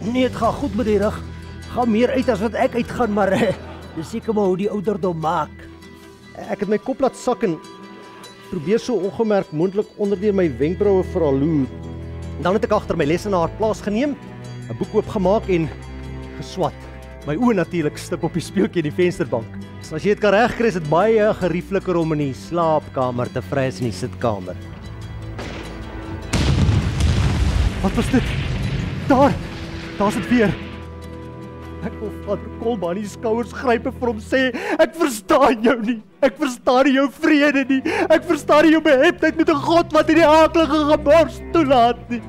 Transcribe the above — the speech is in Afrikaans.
Nee, het gaan goed met die rug. Gaan meer uit as wat ek uitgaan, maar dis seker maar hoe die ouderdom maak. Ek het my kop laat sak en probeer so ongemerk moontlik onder deur my wenkbroue veraloer. Dan het ek agter my lesenaar plaasgeneem, 'n boek oopgemaak en geswat. My oë natuurlik stip op die speeltjie in die vensterbank. So as jy dit kan regkry, is dit baie geriefliker om in die slaapkamer te vry as in die sitkamer. Wat was dit? Daar's dit weer. Ek wil Vader Kolma aan die skouers gryp en vir hom sê, ek verstaan jou nie. Ek verstaan nie jou vrede nie. Ek verstaan nie jou beheptheid met 'n God wat in die aaklige gemors toelaat nie.